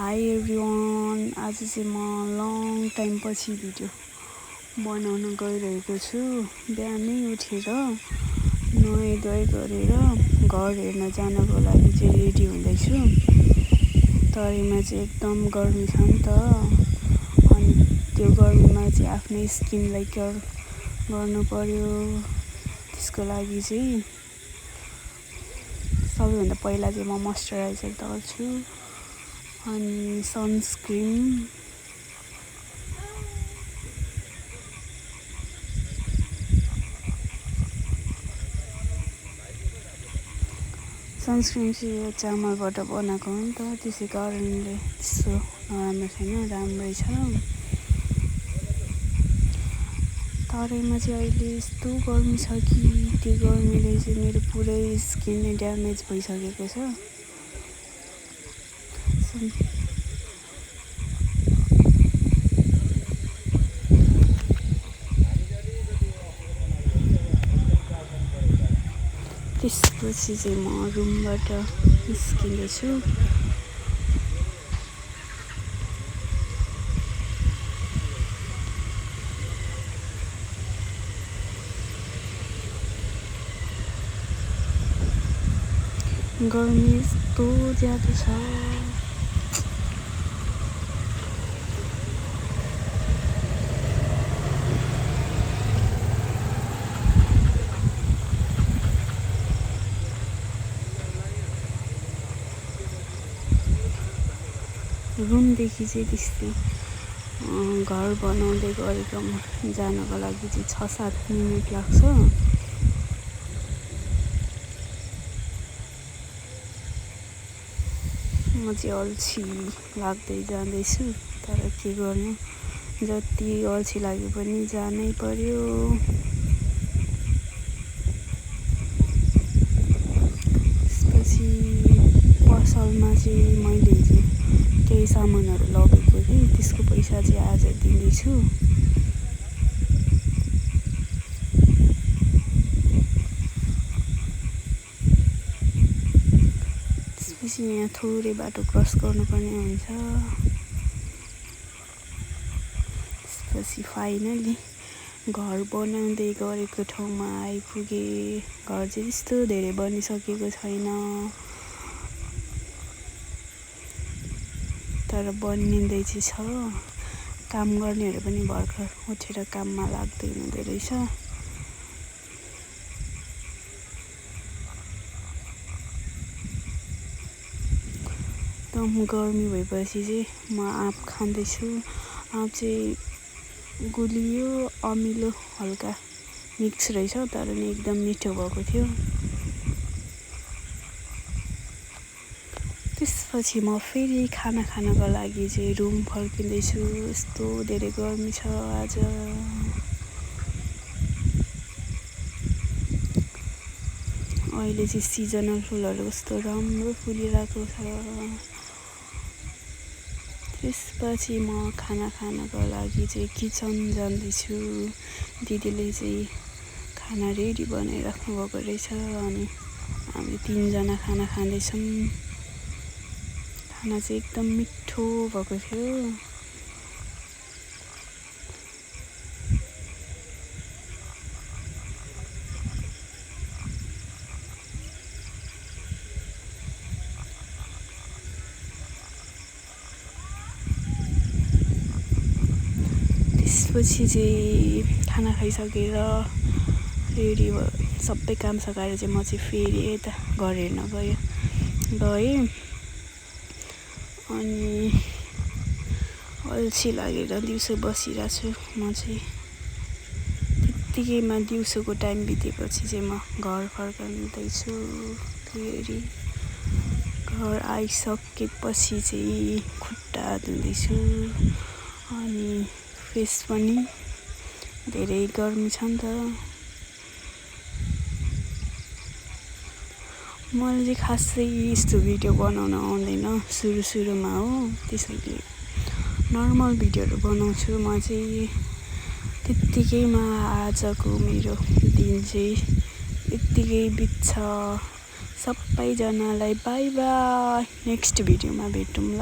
High everyone, आज चाहिँ म लङ टाइम पछि भिडियो बनाउन गइरहेको छु। बिहानै उठेर नुहाइधुवाइ गरेर घर हेर्न जानको लागि चाहिँ रेडी हुँदैछु। तराईमा चाहिँ एकदम गर्मी छ नि त, अनि त्यो गर्मीमा चाहिँ आफ्नै स्किनलाई केयर गर्नु पर्यो। त्यसको लागि चाहिँ सबैभन्दा पहिला चाहिँ म मोइस्चराइजर दल्छु अनि सनस्क्रिन, चाहिँ यो चामलबाट बनाएको हो नि त, त्यसै कारणले त्यस्तो नराम्रो छैन, राम्रै छ। तराईमा चाहिँ अहिले यस्तो गर्मी छ कि त्यो गर्मीले चाहिँ मेरो पुरै स्किन नै ड्यामेज भइसकेको छ। त्यसपछि चाहिँ म रुमबाट निस्किँदैछु। गर्मी यस्तो ज्यादा छ, रुमदेखि चाहिँ त्यस्तै घर बनाउँदै गरेकोमा जानको लागि चाहिँ 6-7 मिनट लाग्छ। म चाहिँ अल्छी लाग्दै जाँदैछु, तर के गर्नु, जति अल्छी लागे पनि जानै पर्यो। त्यसपछि पसलमा चाहिँ मैले हिजो केही सामानहरू लगेको थिएँ, त्यसको पैसा चाहिँ आज दिँदैछु। त्यसपछि यहाँ थोरै बाटो क्रस गर्नुपर्ने हुन्छ। त्यसपछि फाइनली घर बनाउँदै गरेको ठाउँमा आइपुगेँ। घर चाहिँ त्यस्तो धेरै बनिसकेको छैन, तर बनिँदै चाहिँ छ। काम गर्नेहरू पनि भर्खर उठेर काममा लाग्दै हुँदो रहेछ। एकदम गर्मी भएपछि चाहिँ म आँप खाँदैछु। आँप चाहिँ गुलियो अमिलो हल्का मिक्स रहेछ, तर नि एकदम मिठो भएको थियो। त्यसपछि म फेरि खाना खानको लागि चाहिँ रुम फर्किँदैछु। यस्तो धेरै गर्मी छ आज। अहिले चाहिँ सिजनल फुलहरू कस्तो राम्रो फुलिरहेको छ। त्यसपछि म खाना खानको लागि चाहिँ किचन जाँदैछु। दिदीले चाहिँ खाना रेडी बनाइराख्नु भएको रहेछ, अनि हामी 3जना खाना खाँदैछौँ। खाना चाहिँ एकदम मिठो भएको थियो। त्यसपछि चाहिँ खाना खाइसकेर रेडी सबै काम सकाएर चाहिँ म चाहिँ फेरि यता घर हेर्न गएँ। अनि अल्छी लागेर दिउँसो बसिरहेको छु। म चाहिँ त्यत्तिकैमा दिउँसोको टाइम बितेपछि चाहिँ म घर फर्कँदैछु। फेरि घर आइसकेपछि चाहिँ खुट्टा धुँदैछु, अनि फेस पनि धेरै गर्मी छ नि त। मलाई चाहिँ खासै यस्तो भिडियो बनाउन आउँदैन सुरुमा हो, त्यसैले नर्मल भिडियोहरू बनाउँछु। म चाहिँ त्यत्तिकैमा आजको मेरो दिन चाहिँ यत्तिकै बित्छ। सबैजनालाई बाई बाई, नेक्स्ट भिडियोमा भेटौँ ल।